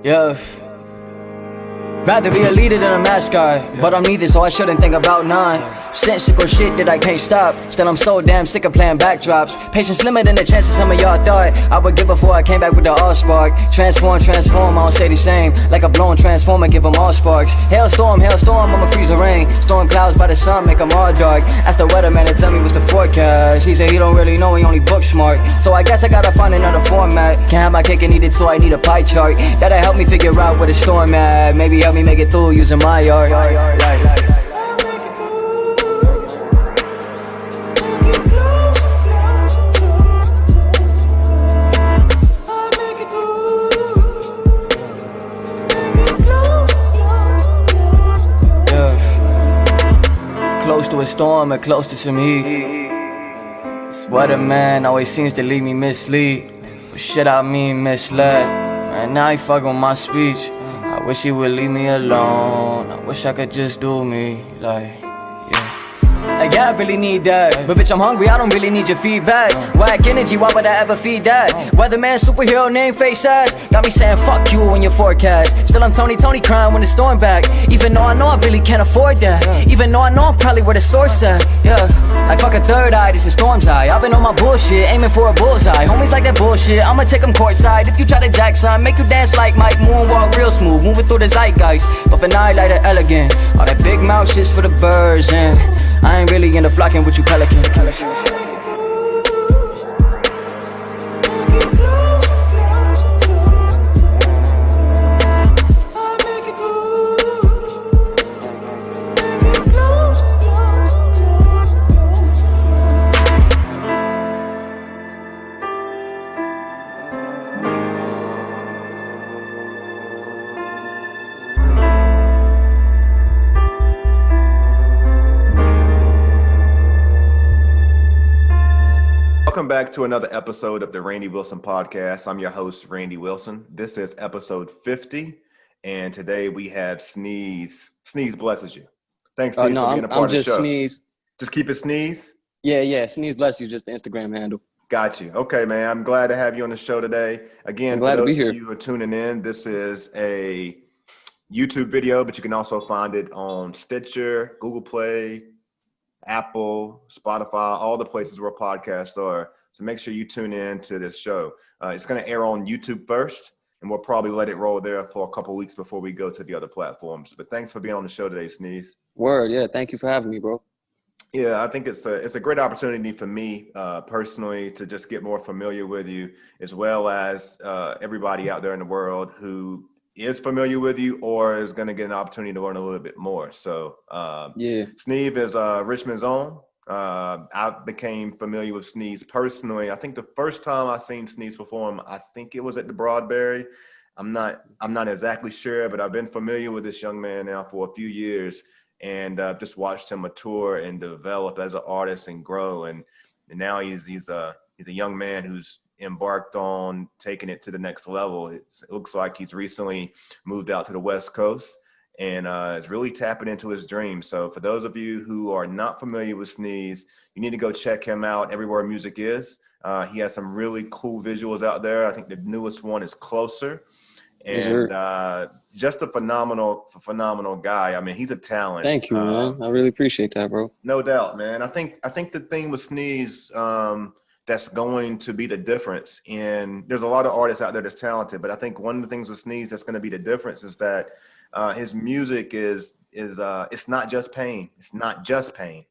Yeah. Rather be a leader than a mascot, but I'm neither, so I shouldn't think about none. Sensical or shit that I can't stop. Still, I'm so damn sick of playing backdrops. Patience limiting the chances some of y'all thought I would give before I came back with the all spark. Transform, I don't stay the same. Like a blown transformer, give them all sparks. Hailstorm, I'ma freeze the rain. Storm clouds by the sun, make them all dark. Ask the weatherman to tell me what's the forecast. He said he don't really know, he only book smart. So I guess I gotta find another format. Can't have my cake and eat it, so I need a pie chart. That'll help me figure out where the storm at. Maybe help me make it through using my art. Close to a storm and close to some heat. This weatherman always seems to leave me mislead. But shit, I mean misled. Man, now he fucking with my speech. I wish he would leave me alone. I wish I could just do me, like, yeah. Like, yeah, I really need that. But bitch, I'm hungry, I don't really need your feedback. Whack energy, why would I ever feed that? Weatherman, superhero, name, face ass. Got me saying fuck you in your forecast. Still I'm Tony crying when the storm back. Even though I know I really can't afford that. Even though I know I'm probably where the source at. Yeah, like fuck a third eye, this is storm's eye. I've been on my bullshit, aiming for a bullseye. Homies like that bullshit, I'ma take them courtside. If you try to jack sign, make you dance like Mike. Moonwalk real smooth, moving through the zeitgeist. But for now I like the elegant. All that big mouth shit's for the birds, and I ain't really into flocking with you pelican. Welcome back to another episode of the Randy Wilson Podcast. I'm your host, Randy Wilson. This is episode 50, and today we have Sneeze. Sneeze blesses you. Thanks, Sneeze, for being a part of the show. Sneeze. Just keep it Sneeze? Yeah, Sneeze bless you, just the Instagram handle. Got you. Okay, man. I'm glad to have you on the show today. Again, for those of you who are tuning in, this is a YouTube video, but you can also find it on Stitcher, Google Play, Apple, Spotify, all the places where podcasts are. So make sure you tune in to this show. It's going to air on YouTube first, and we'll probably let it roll there for a couple of weeks before we go to the other platforms. But thanks for being on the show today, Sneeze. Word, yeah. Thank you for having me, bro. Yeah, I think it's a great opportunity for me personally to just get more familiar with you, as well as everybody out there in the world who is familiar with you or is going to get an opportunity to learn a little bit more. So Sneeze is Richmond's own. I became familiar with Sneeze personally. I think the first time I seen Sneeze perform, I think it was at the Broadberry. I'm not exactly sure, but I've been familiar with this young man now for a few years, and just watched him mature and develop as an artist and grow. And now he's a young man who's embarked on taking it to the next level. It looks like he's recently moved out to the West Coast and is really tapping into his dreams. So for those of you who are not familiar with Sneeze, you need to go check him out everywhere music is. He has some really cool visuals out there. I think the newest one is Closer. And just a phenomenal guy. I mean, he's a talent. Thank you, man. I really appreciate that, bro. No doubt, man. I think the thing with Sneeze that's going to be the difference in, there's a lot of artists out there that's talented, but I think one of the things with Sneeze that's going to be the difference is that his music is it's not just pain. It's not just pain.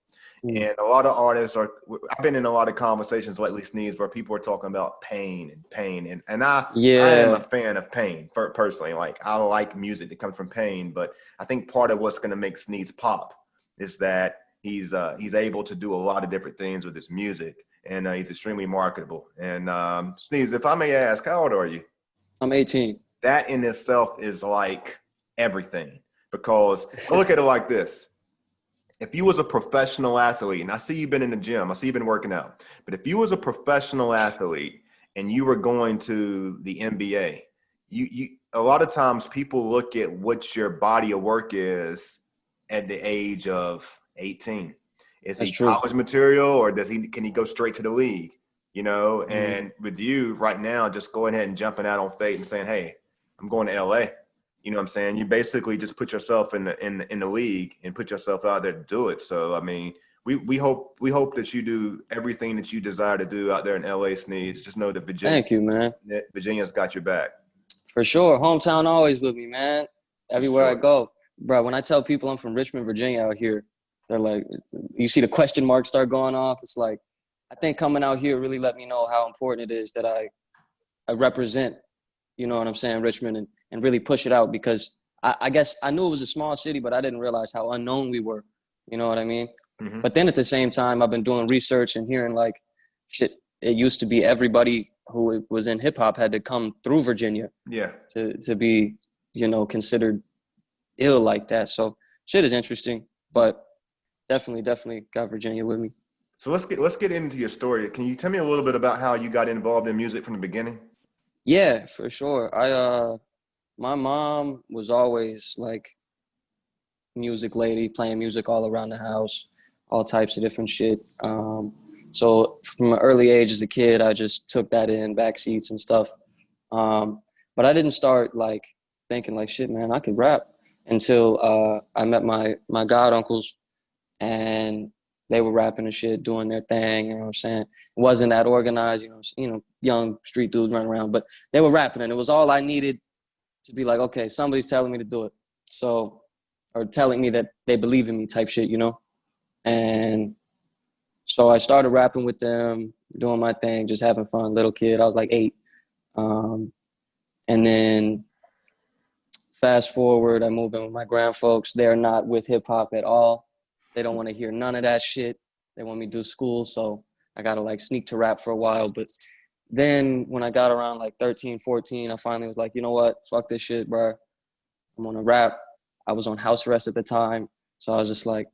And a lot of artists I've been in a lot of conversations lately, Sneeze, where people are talking about pain. And I am a fan of pain personally. Like, I like music that comes from pain, but I think part of what's going to make Sneeze pop is that he's able to do a lot of different things with his music, and he's extremely marketable. And Sneeze, if I may ask, how old are you? I'm 18. That in itself is like everything, because I look at it like this. If you was a professional athlete, and I see you've been in the gym, I see you've been working out, but if you was a professional athlete and you were going to the NBA, you a lot of times people look at what your body of work is at the age of 18. Is he college material, or can he go straight to the league? You know, and with you right now, just going ahead and jumping out on faith and saying, hey, I'm going to LA. You know what I'm saying? You basically just put yourself in the league and put yourself out there to do it. So I mean, we hope that you do everything that you desire to do out there in LA, Sneeds. Just know that Thank you, man. Virginia's got your back. For sure. Hometown always with me, man. Everywhere I Sure. go. Bro, when I tell people I'm from Richmond, Virginia out here, they're like, you see the question marks start going off. It's like, I think coming out here really let me know how important it is that I represent, you know what I'm saying, Richmond, and really push it out, because I guess I knew it was a small city, but I didn't realize how unknown we were. You know what I mean? Mm-hmm. But then at the same time, I've been doing research and hearing like, shit, it used to be everybody who was in hip hop had to come through Virginia to be, you know, considered ill like that. So shit is interesting, but definitely got Virginia with me. So let's get into your story. Can you tell me a little bit about how you got involved in music from the beginning? Yeah, for sure. My mom was always like music lady, playing music all around the house, all types of different shit. So from an early age as a kid, I just took that in, back seats and stuff. But I didn't start like thinking like, shit, man, I could rap until I met my god uncles, and they were rapping and shit, doing their thing. You know what I'm saying? It wasn't that organized, you know, young street dudes running around, but they were rapping, and it was all I needed to be like, okay, somebody's telling me to do it. So, or telling me that they believe in me type shit, you know? And so I started rapping with them, doing my thing, just having fun, little kid. I was like 8. And then fast forward, I moved in with my grandfolks. They're not with hip hop at all. They don't want to hear none of that shit. They want me to do school. So I got to like sneak to rap for a while. But then when I got around like 13, 14, I finally was like, you know what? Fuck this shit, bro. I'm going to rap. I was on house arrest at the time. So I was just like,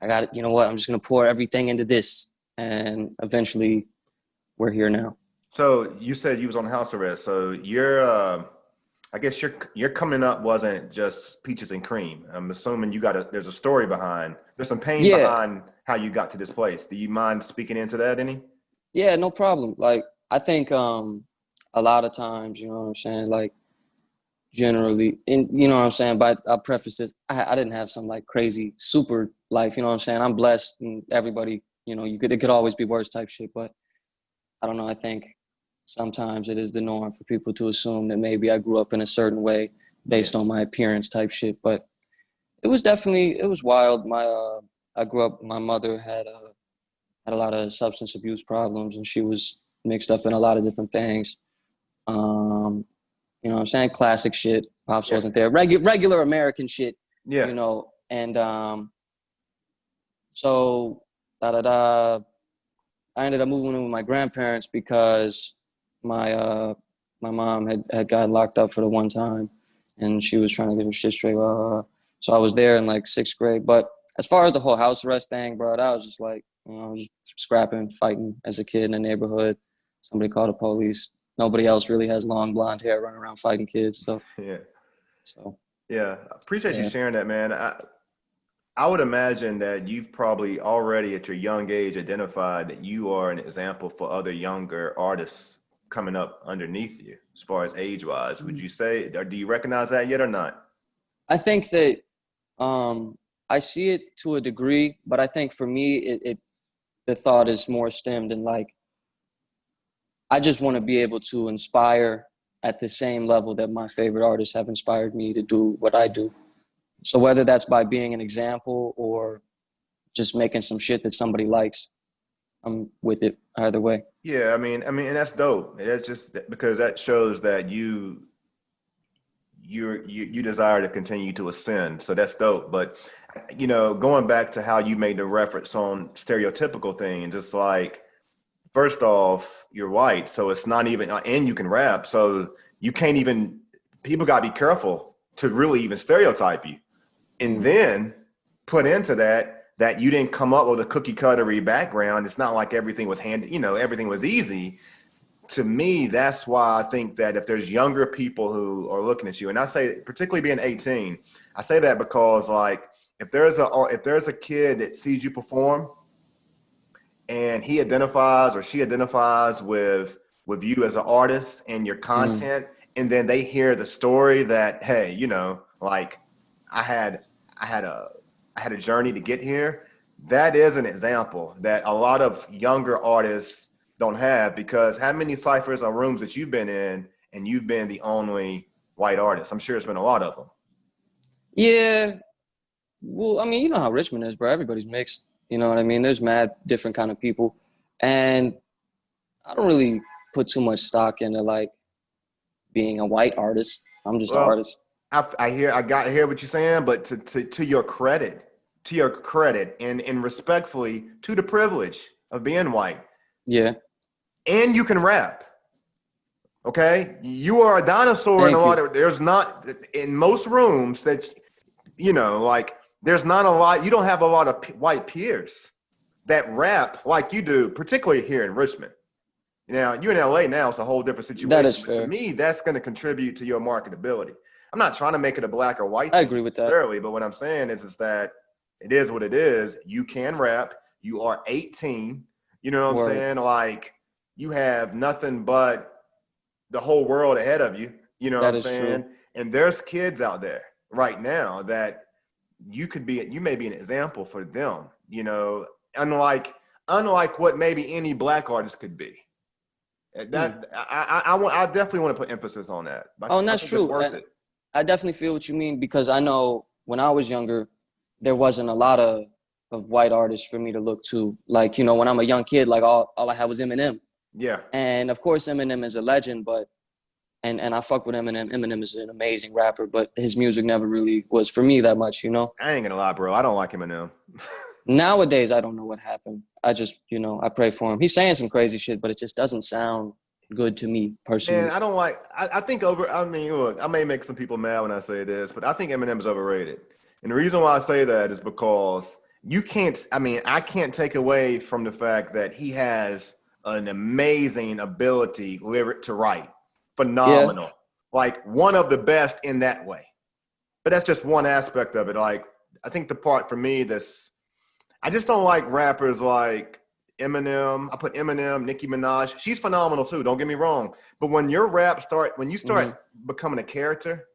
I got it. You know what? I'm just going to pour everything into this. And eventually we're here now. So you said you was on house arrest. So I guess your coming up wasn't just peaches and cream. I'm assuming there's a story behind, there's some pain behind how you got to this place. Do you mind speaking into that any? Yeah, no problem. Like, I think a lot of times, you know what I'm saying, like generally, and you know what I'm saying, but I'll preface this, I didn't have some like crazy super life, you know what I'm saying? I'm blessed, and everybody, you know, it could always be worse type shit, but I don't know, I think sometimes it is the norm for people to assume that maybe I grew up in a certain way based on my appearance type shit. But it was wild. I grew up, my mother had a lot of substance abuse problems, and she was mixed up in a lot of different things. You know what I'm saying? Classic shit. Pops wasn't there. Regular American shit, you know? And so I ended up moving in with my grandparents because my mom had gotten locked up for the one time, and she was trying to get her shit straight. So I was there in like 6th grade. But as far as the whole house arrest thing, bro, that was just like, you know, just scrapping, fighting as a kid in the neighborhood. Somebody called the police. Nobody else really has long blonde hair running around fighting kids. So I appreciate you sharing that, man. I would imagine that you've probably already at your young age identified that you are an example for other younger artists coming up underneath you as far as age wise. Would you say, or do you recognize that yet or not? I think that I see it to a degree, but I think for me, the thought is more stemmed in like, I just want to be able to inspire at the same level that my favorite artists have inspired me to do what I do. So whether that's by being an example or just making some shit that somebody likes, I'm with it either way. Yeah, I mean, and that's dope. That's just because that shows that you desire to continue to ascend. So that's dope. But you know, going back to how you made the reference on stereotypical things, it's like, first off, you're white, so it's not even, and you can rap, so you can't even. People got to be careful to really even stereotype you. And then put into that you didn't come up with a cookie cuttery background. It's not like everything was everything was easy. To me, that's why I think that if there's younger people who are looking at you, and I say particularly being 18, I say that because like if there's a kid that sees you perform and he identifies or she identifies with you as an artist and your content, and then they hear the story that, hey, you know, like I had I had a I had a journey to get here. That is an example that a lot of younger artists don't have, because how many ciphers or rooms that you've been in and you've been the only white artist? I'm sure it's been a lot of them. Yeah. Well, I mean, you know how Richmond is, bro. Everybody's mixed. You know what I mean? There's mad different kind of people. And I don't really put too much stock into like being a white artist. I'm just an Well, artist. I hear what you're saying, but to your credit, and respectfully, to the privilege of being white, Yeah. and you can rap. Okay, you are a dinosaur in a Thank lot you. of. There's not in most rooms that, you know, like there's not a lot. You don't have a lot of white peers that rap like you do, particularly here in Richmond. Now, you're in LA now, it's a whole different That is situation. But to fair. me, that's going to contribute to your marketability. I'm not trying to make it a black or white I thing agree with that. necessarily, but what I'm saying is that it is what it is. You can rap. You are 18. You know what I'm Word. saying? Like, you have nothing but the whole world ahead of you. You know what That I'm is true. saying? And there's kids out there right now that you may be an example for them, you know, unlike what maybe any black artist could be. That I definitely want to put emphasis on that. Oh, and I that's think it's true. worth And it. I definitely feel what you mean, because I know when I was younger, there wasn't a lot of white artists for me to look to. Like, you know, when I'm a young kid, like all I had was Eminem. Yeah. And of course, Eminem is a legend, but and I fuck with Eminem. Eminem is an amazing rapper, but his music never really was for me that much, you know? I ain't gonna lie, bro. I don't like Eminem. Nowadays, I don't know what happened. I just, you know, I pray for him. He's saying some crazy shit, but it just doesn't sound good to me Man, personally. I don't like. I think I mean, look, I may make some people mad when I say this, but I think Eminem is overrated. And the reason why I say that is because you can't. I mean, I can't take away from the fact that he has an amazing ability lyric to write, Yeah, phenomenal, like one of the best in that way. But that's just one aspect of it. Like, I think the part for me that's I just don't like rappers like Eminem. I put Eminem, Nicki Minaj. She's phenomenal too. Don't get me wrong. But when you hmm start becoming a character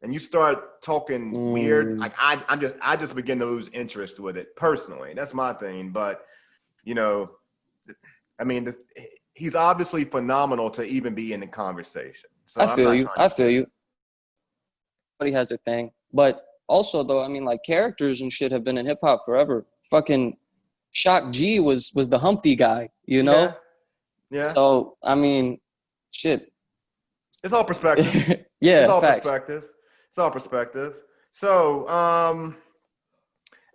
and you start talking weird, mm, like I just begin to lose interest with it personally. That's my thing. But you know, I mean, he's obviously phenomenal to even be in the conversation. So I I'm feel not you. trying to I feel say you. Everybody has their thing, but also though, I mean, like characters and shit have been in hip hop forever. Fucking Shock G was the Humpty guy, you yeah, know? yeah. So I mean, shit. It's all perspective. It's Yeah, all facts. perspective. It's all perspective. So,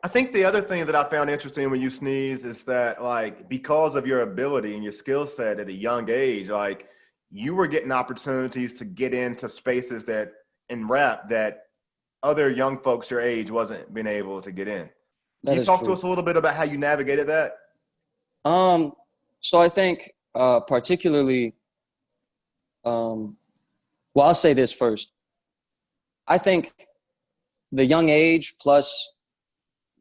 I think the other thing that I found interesting when you sneeze is that, like, because of your ability and your skill set at a young age, like, you were getting opportunities to get into spaces that in rap that other young folks your age wasn't being able to get in. Can That you is talk to true. us a little bit about how you navigated that? Um, so I think particularly, um, well, I'll say this first. I think the young age plus,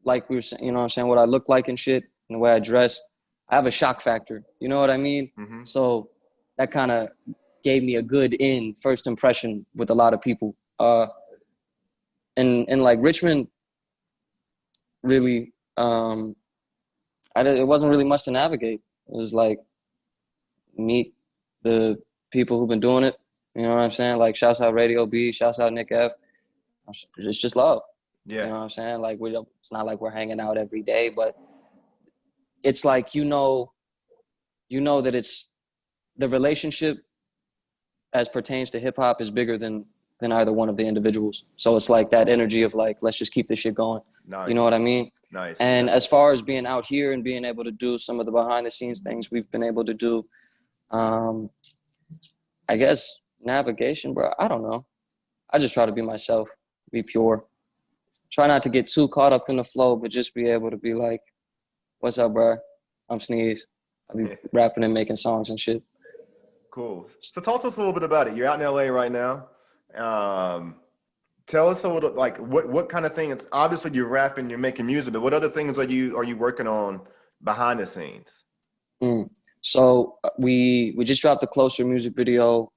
like we were saying, you know what I'm saying, what I look like and shit, and the way I dress, I have a shock factor. You know what I mean? Mm-hmm. So that kind of gave me a good first impression with a lot of people. And like Richmond, really, it wasn't really much to navigate. It was like meet the people who've been doing it. You know what I'm saying? Like shouts out Radio B, shouts out Nick F. It's just love. You Yeah. know what I'm saying? Like it's not like we're hanging out every day, but it's like that it's the relationship as pertains to hip hop is bigger than either one of the individuals. So it's like that energy of like, let's just keep this shit going. You know Nice. what I mean? Nice. And Yeah. as far as being out here and being able to do some of the behind the scenes things we've been able to do, I guess navigation, bro. I don't know. I just try to be myself, be pure. Try not to get too caught up in the flow, but just be able to be like, "What's up, bro? I'm Sneeze. I be rapping and making songs and shit." Cool. So talk to us a little bit about it. You're out in LA right now. Um, Tell us a little, like, what kind of thing? It's obviously you're rapping, you're making music, but what other things are you working on behind the scenes? Mm. So we just dropped a Closer music video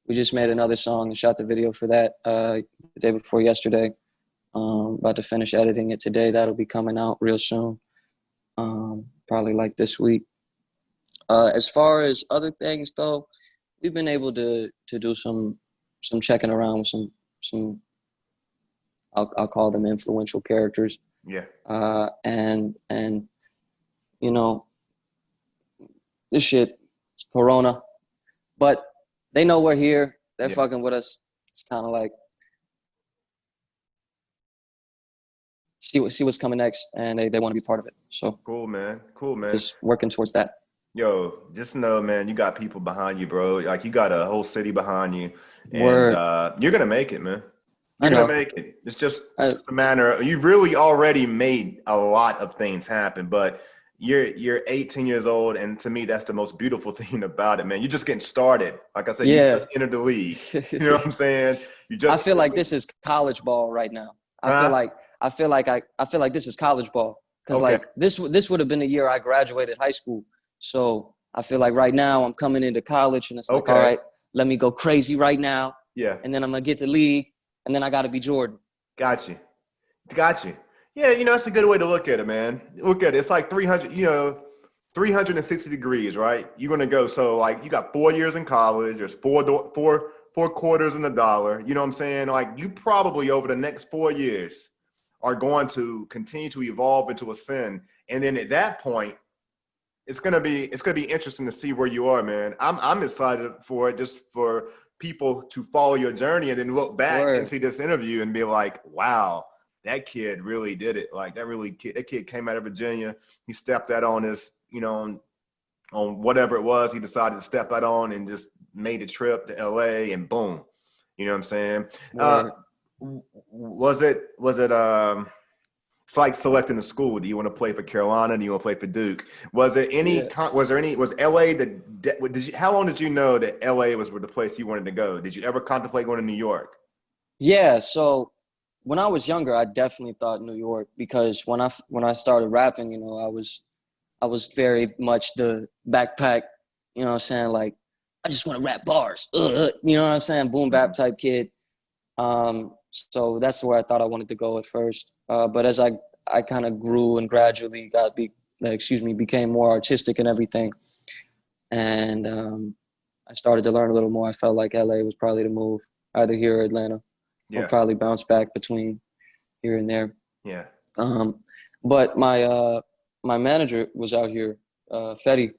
We just made another song and shot the video for that the day before yesterday. About to finish editing it today. That'll be coming out real soon, probably like this week. As far as other things though, we've been able to do some checking around with some I'll call them influential characters. Yeah. And you know, this shit, Corona, but they know we're here. They're fucking with us. It's kind of like see what's coming next, and they want to be part of it. So Cool, man. Cool, man. just working towards that. Yo, just know, man, you got people behind you, bro. Like you got a whole city behind you, and Word. you're gonna make it, man. I You're know. gonna make it. It's just a matter of, you've really already made a lot of things happen, but you're 18 years old, and to me, that's the most beautiful thing about it, man. You're just getting started. Like I said, you just entered the league. You know what I'm saying? You just. I feel like this is college ball right now. I feel like this is college ball because like this would have been the year I graduated high school. So I feel like right now I'm coming into college, and it's like, all right, let me go crazy right now. Yeah. And then I'm gonna get the league, and then I got to be Jordan. Got you. Yeah, that's a good way to look at it, man. Look at it. It's like 360 degrees, right? You're going to go. So like you got 4 years in college. There's four quarters in a dollar. You know what I'm saying? Like you probably over the next 4 years are going to continue to evolve into ascend. And then at that point, it's gonna be interesting to see where you are, man. I'm excited for it, just for people to follow your journey and then look back and see this interview and be like, wow, that kid really did it. Like that kid came out of Virginia. He stepped out on his, on whatever it was he decided to step out on, and just made a trip to LA, and boom. You know what I'm saying? Was it it's like selecting a school. Do you want to play for Carolina? Do you want to play for Duke? Was LA how long did you know that LA was the place you wanted to go? Did you ever contemplate going to New York? Yeah. So when I was younger, I definitely thought New York, because when I started rapping, I was very much the backpack, you know what I'm saying? Like, I just want to rap bars, you know what I'm saying? Boom bap type kid. So that's where I thought I wanted to go at first. But as I kind of grew and gradually became more artistic and everything. And I started to learn a little more. I felt like LA was probably the move, either here or Atlanta. I'll probably bounce back between here and there. Yeah. But my manager was out here, Fetty,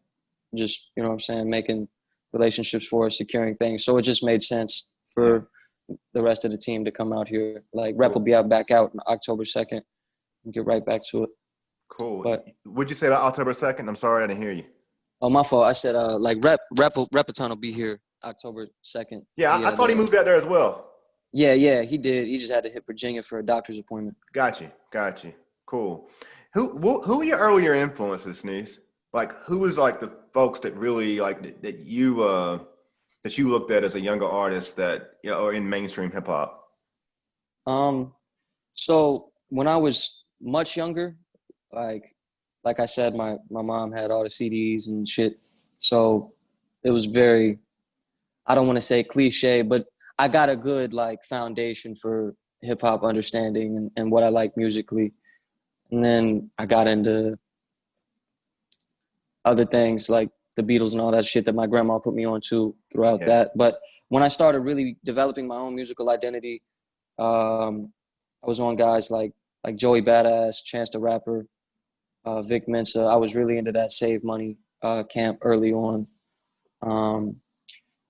just, you know what I'm saying, making relationships for us, securing things. So it just made sense for the rest of the team to come out here. Like Rep will be back out on October 2nd and get right back to it. Cool. But what'd you say about October 2nd? I'm sorry, I didn't hear you. Oh, my fault. I said like Repaton will be here October 2nd. Yeah, I thought he moved out there as well. Yeah, he did. He just had to hit Virginia for a doctor's appointment. Got you. Cool. Who are your earlier influences, Sneeze? Like, who was like the folks that really like that you looked at as a younger artist that, or in mainstream hip hop? So when I was much younger, like I said, my mom had all the CDs and shit. So it was very, I don't want to say cliche, but I got a good like foundation for hip hop understanding and what I like musically. And then I got into other things like the Beatles and all that shit that my grandma put me on to throughout that. But when I started really developing my own musical identity, I was on guys like Joey Badass, Chance the Rapper, Vic Mensa. I was really into that Save Money camp early on.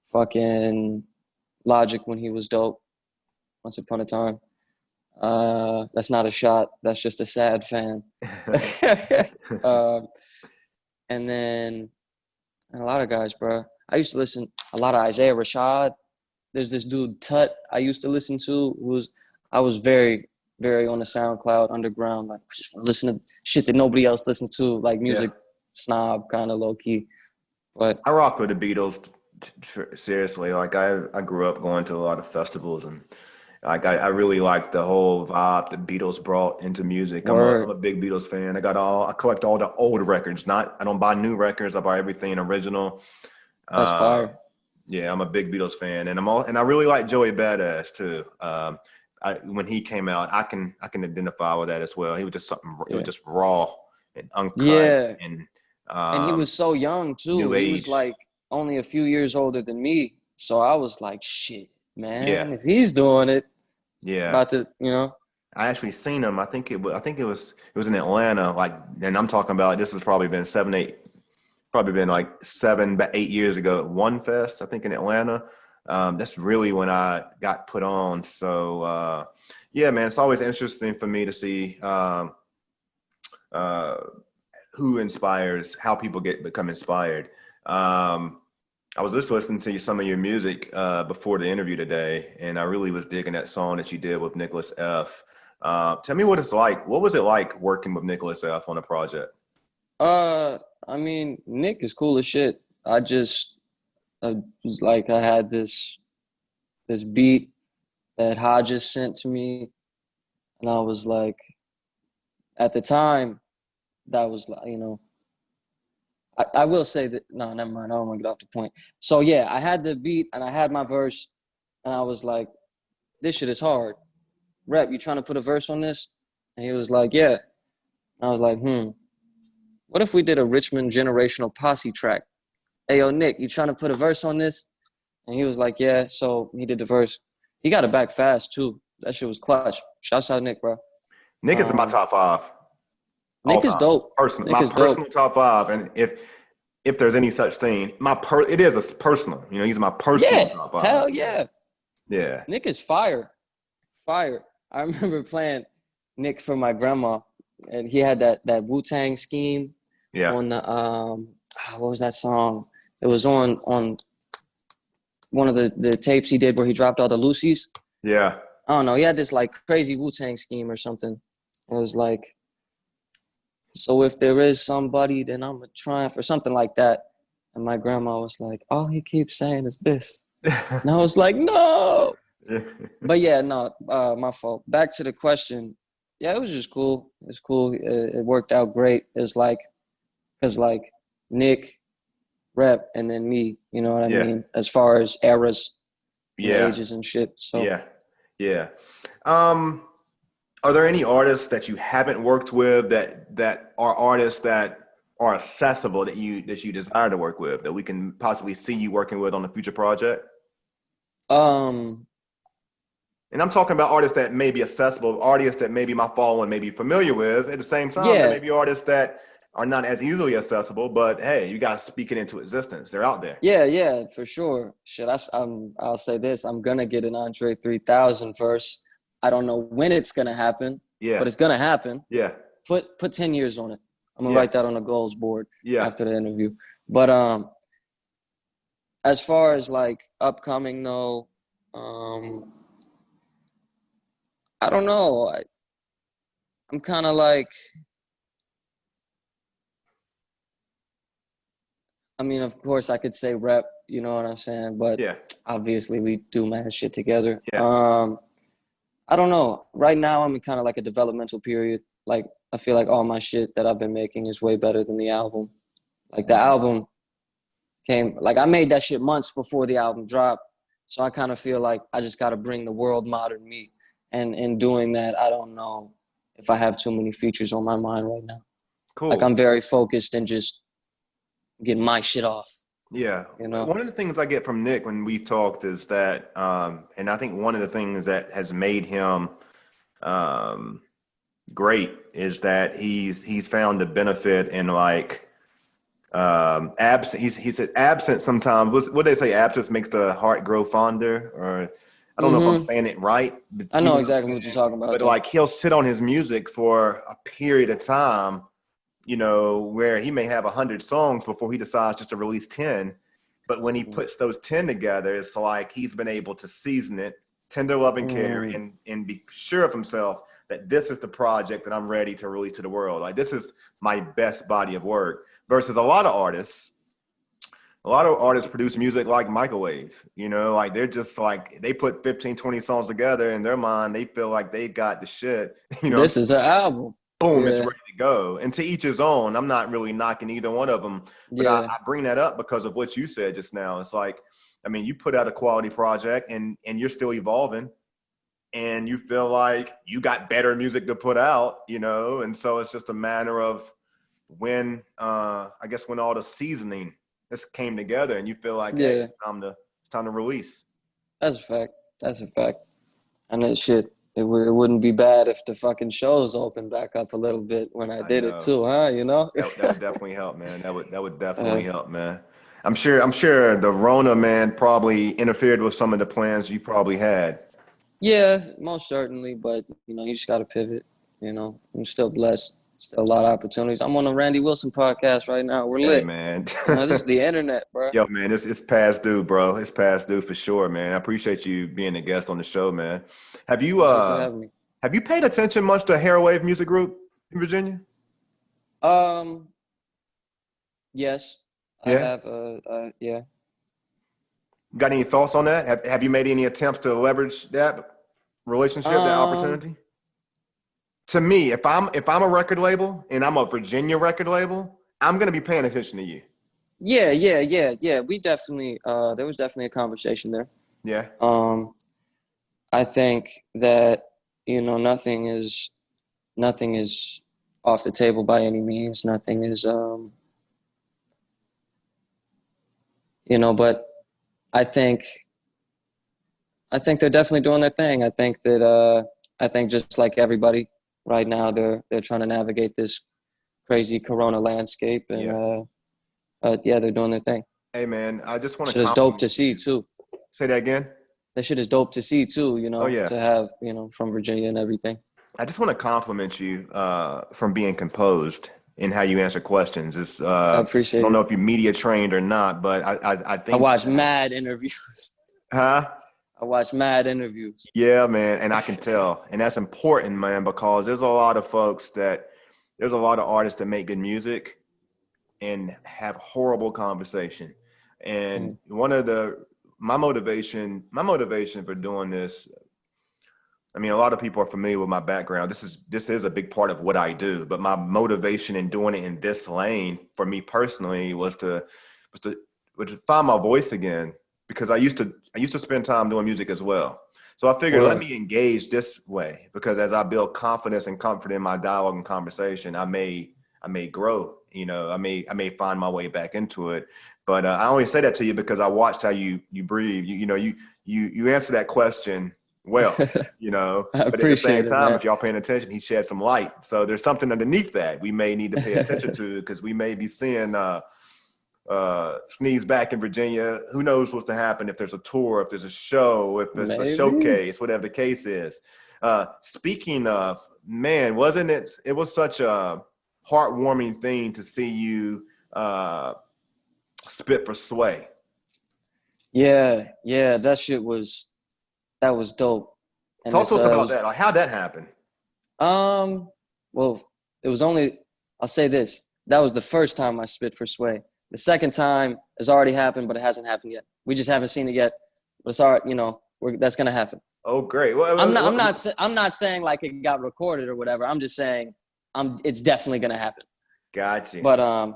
Fucking Logic when he was dope. Once upon a time. That's not a shot. That's just a sad fan. And then a lot of guys, bro. I used to listen a lot of Isaiah Rashad. There's this dude Tut I used to listen to. I was very, very on the SoundCloud underground. Like, I just want to listen to shit that nobody else listens to, like music snob, kind of low key. But I rock with the Beatles. Seriously, like I grew up going to a lot of festivals, and like I really like the whole vibe the Beatles brought into music. I'm a big Beatles fan. I collect all the old records. I don't buy new records. I buy everything original. That's fire. Yeah, I'm a big Beatles fan, and I really like Joey Badass too. When he came out, I can identify with that as well. He was just something. It was Yeah. just raw and uncut Yeah. and And he was so young too. new He was age. like only a few years older than me. So I was like, shit, Yeah, man, if he's doing it, yeah. about to, you know. I actually seen him. I think it was in Atlanta. Like, and I'm talking about this has probably been 7, 8, probably been like 7, 8 years ago at One Fest, I think in Atlanta. That's really when I got put on. So yeah, man, it's always interesting for me to see uh, who inspires, how people become inspired. I was just listening to some of your music before the interview today, and I really was digging that song that you did with Nicholas F. Tell me what it's like. What was it like working with Nicholas F. on a project? I mean, Nick is cool as shit. I was like, I had this beat that Hodges sent to me, and I was like, at the time, that was like, you know, I will say that, no, never mind. I don't want to get off the point. So yeah, I had the beat and I had my verse, and I was like, this shit is hard. Rep, you trying to put a verse on this? And he was like, yeah. And I was like, what if we did a Richmond Generational Posse track? Hey, yo, Nick, you trying to put a verse on this? And he was like, yeah. So he did the verse. He got it back fast too. That shit was clutch. Shouts out Nick, bro. Nick is in my top five all Nick is time. dope. Nick My is dope. personal top five, and if there's any such thing, it is a personal. You know, he's my personal Yeah, top five. hell yeah. Yeah. Nick is fire. Fire. I remember playing Nick for my grandma, and he had that Wu-Tang scheme Yeah. on the what was that song? It was on one of the tapes he did where he dropped all the Lucy's. Yeah. I don't know. He had this like crazy Wu-Tang scheme or something. It was like, so if there is somebody, then I'm trying for something like that. And my grandma was like, all he keeps saying is this. And I was like, no. But yeah, no, my fault. Back to the question. Yeah, it was just cool. It's cool. It worked out great. It's like, because like Nick, Rep, and then me, you know what I mean? As far as eras and ages and shit. So Yeah. Yeah. Are there any artists that you haven't worked with that are artists that are accessible that you desire to work with, that we can possibly see you working with on a future project? um And I'm talking about artists that may be accessible, artists that maybe my following may be familiar with. At the same time, there may be artists that are not as easily accessible, but hey, you got to speak it into existence. They're out there. Yeah, for sure. Shit, I'll say this. I'm going to get an Andre 3000 verse. I don't know when it's going to happen, but it's going to happen. Yeah. Put 10 years on it. I'm going to write that on the goals board after the interview. But as far as like upcoming though, I don't know. I'm kind of like, I mean, of course I could say Rep, you know what I'm saying? But obviously we do mad shit together. Yeah. I don't know. Right now I'm in kind of like a developmental period. Like I feel like all my shit that I've been making is way better than the album. Like the album came, like I made that shit months before the album dropped. So I kind of feel like I just got to bring the world modern me. And in doing that, I don't know if I have too many features on my mind right now. Cool. Like I'm very focused and just getting my shit off. Yeah. You know? One of the things I get from Nick when we've talked is that, and I think one of the things that has made him great is that he's found the benefit in like absent. He said absent sometimes. What they say? Absence makes the heart grow fonder, or I don't know if I'm saying it right. I know exactly what you're talking about. But like he'll sit on his music for a period of time, you know, where he may have 100 songs before he decides just to release 10. But when he puts those 10 together, it's like he's been able to season it, tender love and care, and be sure of himself that this is the project that I'm ready to release to the world. Like this is my best body of work. Versus a lot of artists produce music like microwave, you know, like they're just like, they put 15, 20 songs together in their mind. They feel like they've got the shit, you know, this is an album. Boom, it's ready to go. And to each his own. I'm not really knocking either one of them, but I bring that up because of what you said just now. It's like, I mean, you put out a quality project and you're still evolving, and you feel like you got better music to put out, you know? And so it's just a matter of when, I guess when all the seasoning just came together and you feel like, hey, Yeah, it's time to release. that's a fact. That's a fact. And that shit, it wouldn't be bad if the fucking shows opened back up a little bit when I I did it know. too, huh? You know? That would definitely help, man. That would definitely help, man. I'm sure the Rona, man, probably interfered with some of the plans you probably had. Yeah, most certainly. But, you know, you just got to pivot. You know, I'm still blessed. Still a lot of opportunities. I'm on the Randy Wilson podcast right now. We're Hey, lit. man. You know, this is the internet, bro. Yo, man, it's past due, bro. It's past due for sure, man. I appreciate you being a guest on the show, man. Have you Appreciate you having me. have you paid attention much to Hair Wave Music Group in Virginia? Um, yes, I Yeah. have. Yeah. Got any thoughts on that? Have you made any attempts to leverage that relationship, that Um, opportunity? To me, if I'm a record label and I'm a Virginia record label, I'm gonna be paying attention to you. yeah. We definitely. There was definitely a conversation there. Yeah. I think that nothing is off the table by any means. Nothing is but I think they're definitely doing their thing. I think just like everybody right now, they're trying to navigate this crazy Corona landscape, and Yeah. yeah, they're doing their thing. Hey, man, I just want to Shit is dope to compliment see you. too. Say that again. That shit is dope to see too. Oh yeah. To have from Virginia and everything. I just want to compliment you from being composed in how you answer questions. It's I I appreciate don't know it. if you're media trained or not, but I I think watch mad interviews. huh? I watch mad interviews. Yeah, man, and I can tell, and that's important, man, because there's a lot of artists that make good music and have horrible conversation. And Mm. one of my motivation for doing this, I mean, a lot of people are familiar with my background. This is a big part of what I do, but my motivation in doing it in this lane for me personally was to find my voice again, because I used to spend time doing music as well. So I figured, let Word. me engage this way, because as I build confidence and comfort in my dialogue and conversation, I may grow. I may find my way back into it. But I only say that to you because I watched how you breathe. You answer that question well, I but at the same appreciate it, time, man. if y'all paying attention, he shed some light. So there's something underneath that we may need to pay attention to, because we may be seeing Sneeze back in Virginia. Who knows what's to happen, if there's a tour, if there's a show, if it's a Maybe. showcase, whatever the case is. Speaking of, man, wasn't it was such a heartwarming thing to see you spit for Sway. Yeah, that was dope. And Talk to us it about was that. Like, how'd that happen? well, it was only, I'll say this, that was the first time I spit for Sway. The second time has already happened, but it hasn't happened yet. We just haven't seen it yet. But it's all right, that's gonna happen. Oh, great. Well, I'm not saying like it got recorded or whatever. I'm just saying it's definitely gonna happen. Gotcha. But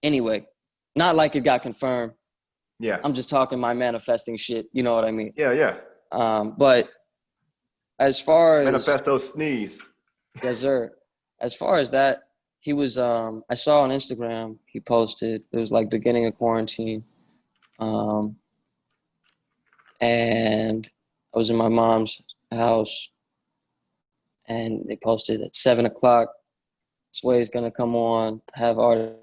anyway, not like it got confirmed. Yeah. I'm just talking my manifesting shit. You know what I mean? Yeah. But as far as Manifesto Sneeze. yes, sir. As far as that, he was. I saw on Instagram he posted. It was like beginning of quarantine, and I was in my mom's house, and they posted at 7:00. Sway's gonna come on, have artists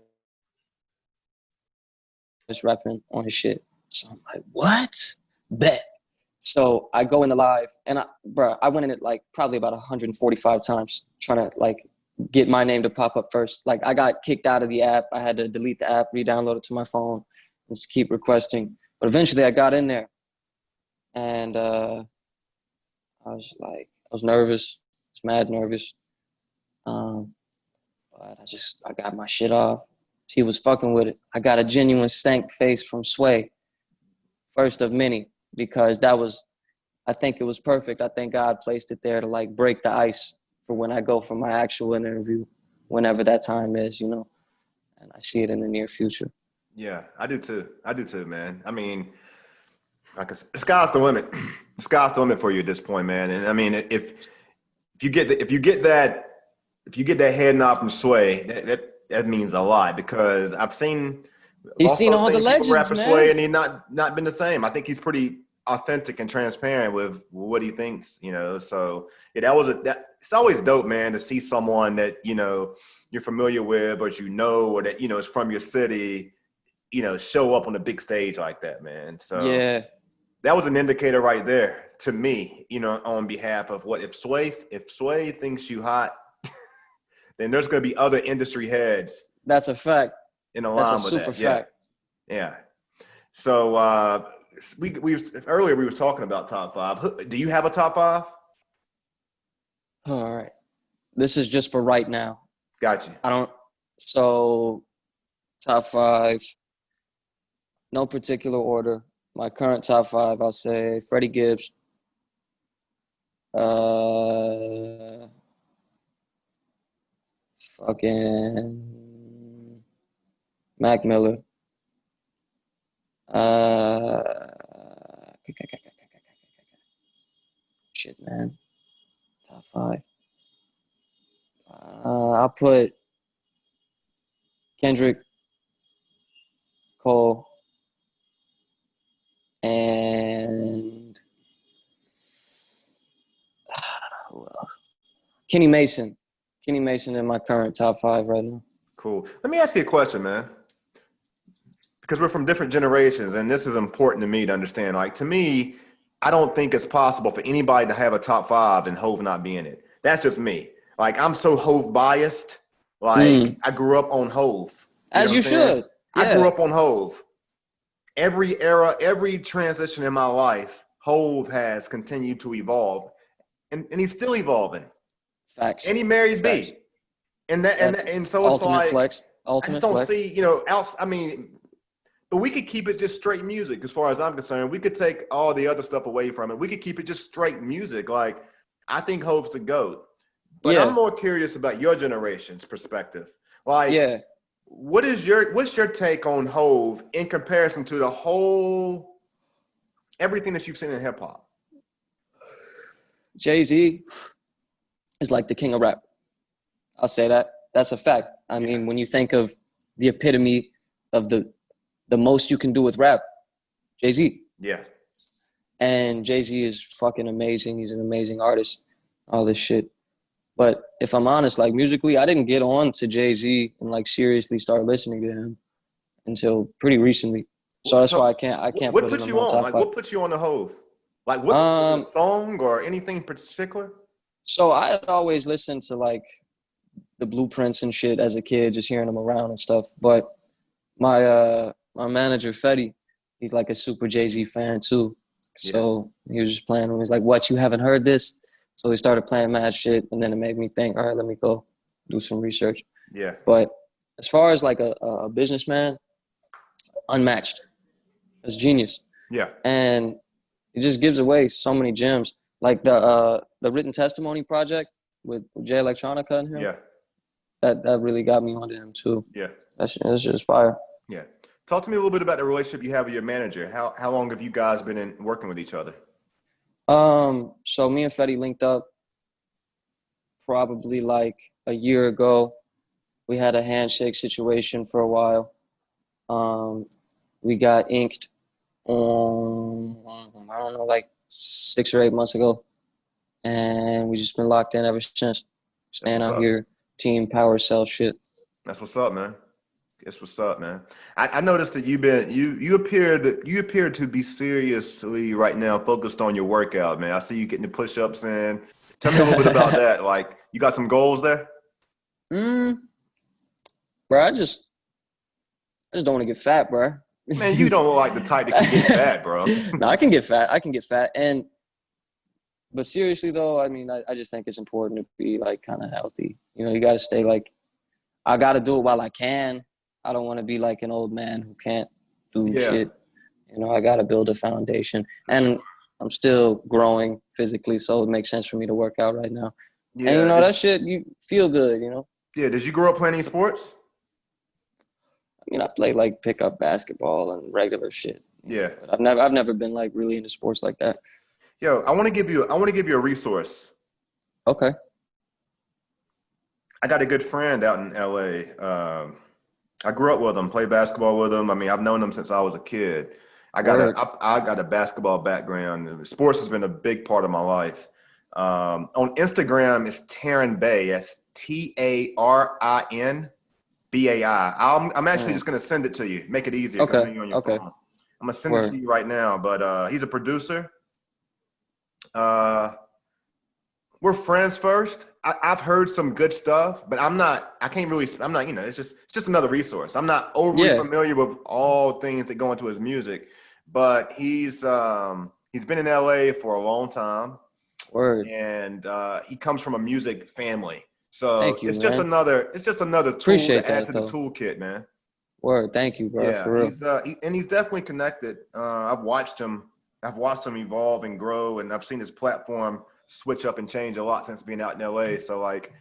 rapping on his shit. So I'm like, what? Bet. So I go in the live, and I went in it like probably about 145 times trying to like get my name to pop up first. Like I got kicked out of the app. I had to delete the app, re-download it to my phone, and just keep requesting. But eventually I got in there, and I was nervous. I was mad nervous. But I got my shit off. He was fucking with it. I got a genuine stank face from Sway, first of many, because I think it was perfect. I think God placed it there to like break the ice for when I go for my actual interview, whenever that time is, and I see it in the near future. Yeah, I do too. I do too, man. I mean, Like the sky's the limit. The sky's the limit for you at this point, man. And I mean, if if you get that head nod from Sway, that means a lot because I've He's seen also all the seen people legends, rap with Sway man. and he not been the same. I think he's pretty authentic and transparent with what he thinks, you know. So yeah, it's always dope, man, to see someone that, you know, you're familiar with, but you know, or that, you know, is from your city, you know, show up on the big stage like that, man. So Yeah, that was an indicator right there to me, you know, on behalf of what if Sway thinks you hot, then there's going to be other industry heads that's a fact. in That's a line with super that. Yeah, fact. yeah. So we earlier we were talking about top five. Do you have a top five? All right. This is just for right now. Got you. I don't. So, top five, no particular order. My current top five, I'll say Freddie Gibbs, fucking Mac Miller, uh, shit, man, top five. I'll put Kendrick, Cole, and who else? Kenny Mason. Kenny Mason in my current top five right now. Cool. Let me ask you a question, man. Because we're from different generations, and this is important to me to understand. Like, to me, I don't think it's possible for anybody to have a top five and Hove not be in it. That's just me. Like, I'm so Hove biased. Like, I grew up on Hove. As you should. Yeah. I grew up on Hove. Every era, every transition in my life, Hove has continued to evolve, and he's still evolving. Facts. And he married Facts. B. And so it's ultimate like flex. I just don't see, you know, else. I mean, but we could keep it just straight music as far as I'm concerned. We could take all the other stuff away from it. We could keep it just straight music. Like, I think Hove's the GOAT. But Yeah. I'm more curious about your generation's perspective. Like, Yeah. what's your take on Hove in comparison to the whole everything that you've seen in hip hop? Jay-Z is like the king of rap. I'll say that. That's a fact. I mean, when you think of the epitome of the most you can do with rap, Jay-Z. Yeah. And Jay-Z is fucking amazing. He's an amazing artist, all this shit. But if I'm honest, like musically, I didn't get on to Jay-Z and like seriously start listening to him until pretty recently. So that's why I can't what put put him you on on? top Like, five. what put you on the Hove? Like, what's a song or anything in particular? So I had always listened to like the Blueprints and shit as a kid, just hearing them around and stuff. But my manager Fetty, he's like a super Jay-Z fan too. So he was just playing. He was like, "What, you haven't heard this?" So he started playing mad shit, and then it made me think, all right, let me go do some research. Yeah. But as far as like a businessman, unmatched. That's genius. Yeah. And it just gives away so many gems. Like the Written Testimony project with Jay Electronica and him. Yeah. That really got me onto him too. Yeah. That's just fire. Yeah. Talk to me a little bit about the relationship you have with your manager. How long have you guys been working with each other? So me and Fetty linked up probably like a year ago. We had a handshake situation for a while. We got inked on, I don't know, like 6 or 8 months ago. And we just been locked in ever since. Staying out here, team power cell shit. That's what's up, man. That's what's up, man. I noticed that you appear to be seriously right now focused on your workout, man. I see you getting the push-ups in. Tell me a little bit about that. Like, you got some goals there? Bro, I just don't want to get fat, bro. Man, you don't look like the type that can get fat, bro. No, I can get fat. But seriously though, I mean, I just think it's important to be like kind of healthy. You know, you got to stay like, I got to do it while I can. I don't want to be like an old man who can't do shit. You know, I got to build a foundation. And I'm still growing physically, so it makes sense for me to work out right now. Yeah, and you know, that shit, you feel good, you know? Yeah, did you grow up playing sports? I mean, I played like pickup basketball and regular shit. Yeah. But I've never been like really into sports like that. Yo, I want to give you a resource. Okay. I got a good friend out in LA. I grew up with him, played basketball with him. I mean, I've known him since I was a kid. Word. I got a basketball background. Sports has been a big part of my life. On Instagram, it's Taryn Bay. That's TARINBAI. I'm actually just gonna send it to you. Make it easier because I know Okay. you're on your Okay. phone. I'm gonna send it Word. to you right now. But he's a producer. We're friends first. I've heard some good stuff, but I'm not, it's just another resource. I'm not overly Yeah. familiar with all things that go into his music, but he's been in LA for a long time, Word. and he comes from a music family. So Thank you, it's just man. another tool Appreciate to add that to the though. toolkit, man. Word. Thank you, bro. Yeah, For real. he's definitely connected. I've watched him evolve and grow, and I've seen his platform switch up and change a lot since being out in LA. So like,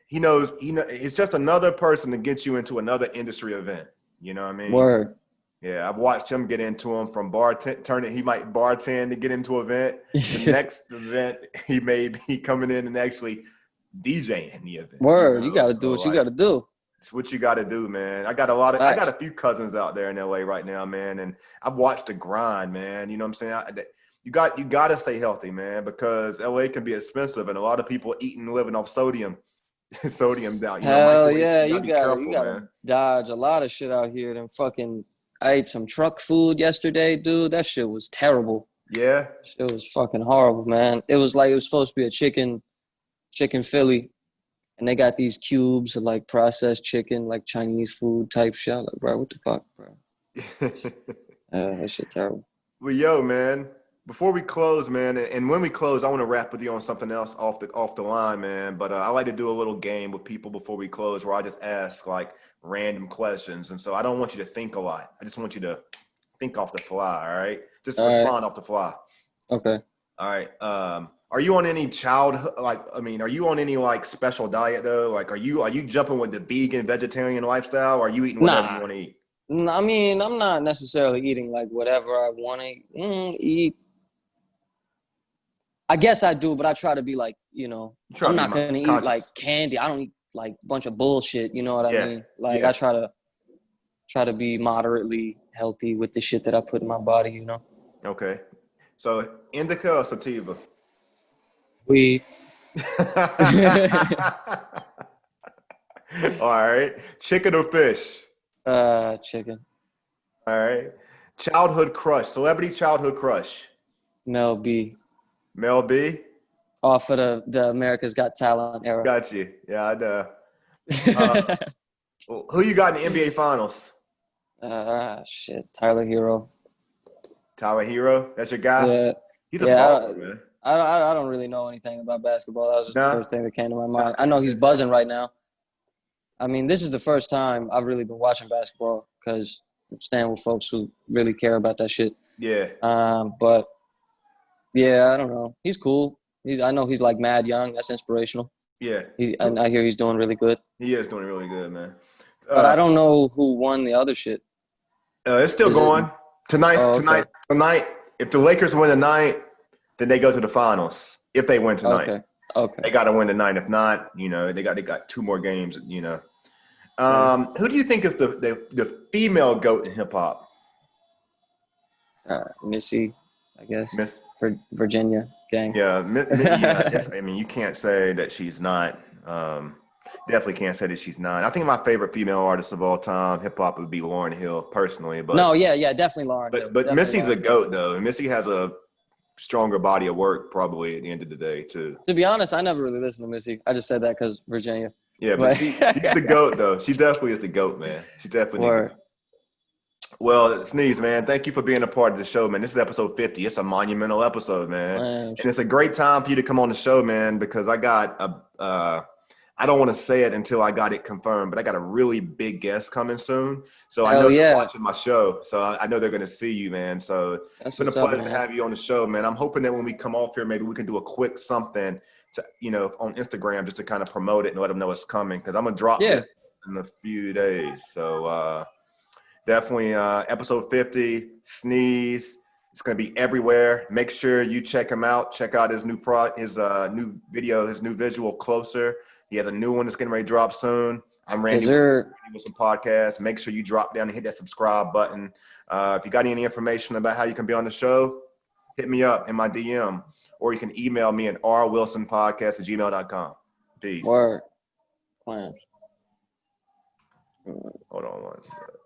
it's just another person to get you into another industry event. You know what I mean? Word. Yeah, I've watched him get into them from he might bartend to get into an event. The next event, he may be coming in and actually DJing the event. Word. You got to do So what you like, got to do. it's what you got to do, man. I got Facts. a few cousins out there in LA right now, man, and I've watched the grind, man. You know what I'm saying? You got to stay healthy, man, because LA can be expensive, and a lot of people eating and living off sodium, sodium down. Hell Microwave. yeah. You got to be You careful, gotta man. dodge a lot of shit out here. I ate some truck food yesterday, dude. That shit was terrible. Yeah, It was fucking horrible, man. It was supposed to be a chicken Philly, and they got these cubes of like processed chicken, like Chinese food type shit. I'm like, bro, what the fuck, bro? That shit terrible. well, yo, man. Before we close, man, and when we close, I want to wrap with you on something else off the line, man. But I like to do a little game with people before we close, where I just ask like random questions, and so I don't want you to think a lot. I just want you to think off the fly. All right, just All right. respond off the fly. Okay. All right. Are you on any are you on any like special diet though? Like, are you jumping with the vegan vegetarian lifestyle? Or are you eating whatever you Nah. want to eat? I mean, I'm not necessarily eating like whatever I want to eat. I guess I do, but I try to be like, Try I'm to be not gonna eat like conscious. candy. I don't eat like a bunch of bullshit. You know what I Yeah. mean? Like Yeah. I try to be moderately healthy with the shit that I put in my body. Okay. So indica or sativa? We. All right. Chicken or fish? Chicken. All right. Childhood crush, celebrity childhood crush. Mel B. Mel B. Off of the America's Got Talent era. Got you. Yeah, I know. Who you got in the NBA Finals? Shit. Tyler Hero. Tyler Hero. That's your guy. Yeah. He's a baller, man. I don't really know anything about basketball. That was just the first thing that came to my mind. I know he's Exactly. buzzing right now. I mean, this is the first time I've really been watching basketball because I'm staying with folks who really care about that shit. Yeah. But yeah, I don't know. He's cool. I know he's like mad young. That's inspirational. Yeah. I hear he's doing really good. He is doing really good, man. But I don't know who won the other shit. It's still going. Okay. Tonight, if the Lakers win tonight, then they go to the finals. If they win tonight. Okay. They got to win tonight. If not, they got 2 more games, Who do you think is the female GOAT in hip hop? Missy, I guess. Miss Virginia gang. Yeah, I mean, you can't say that she's not. Definitely can't say that she's not. I think my favorite female artist of all time, hip hop, would be Lauryn Hill, personally. But no, yeah, definitely Lauryn Hill. But Definitely Missy's a Lauryn GOAT though, and Missy has a stronger body of work probably at the end of the day too. To be honest, I never really listened to Missy. I just said that because Virginia. Yeah, but she's the GOAT though. She definitely is the GOAT, man. She definitely. Word. Well, Sneeze, man, thank you for being a part of the show, man. This is episode 50. It's a monumental episode, man. And it's a great time for you to come on the show, man, because I got I don't want to say it until I got it confirmed, but I got a really big guest coming soon. So I know you're watching my show, so I know they're going to see you, man. So it's been a pleasure to have you on the show, man. I'm hoping that when we come off here, maybe we can do a quick something to, on Instagram just to kind of promote it and let them know it's coming, because I'm going to drop this in a few days. So definitely episode 50, Sneeze. It's going to be everywhere. Make sure you check him out. Check out his new new video, his new visual, Closer. He has a new one that's getting ready to drop soon. I'm Randy with some podcasts. Make sure you drop down and hit that subscribe button. If you got any information about how you can be on the show, hit me up in my DM, or you can email me at rwilsonpodcast@gmail.com. Peace. Word. Clams. Hold on one second.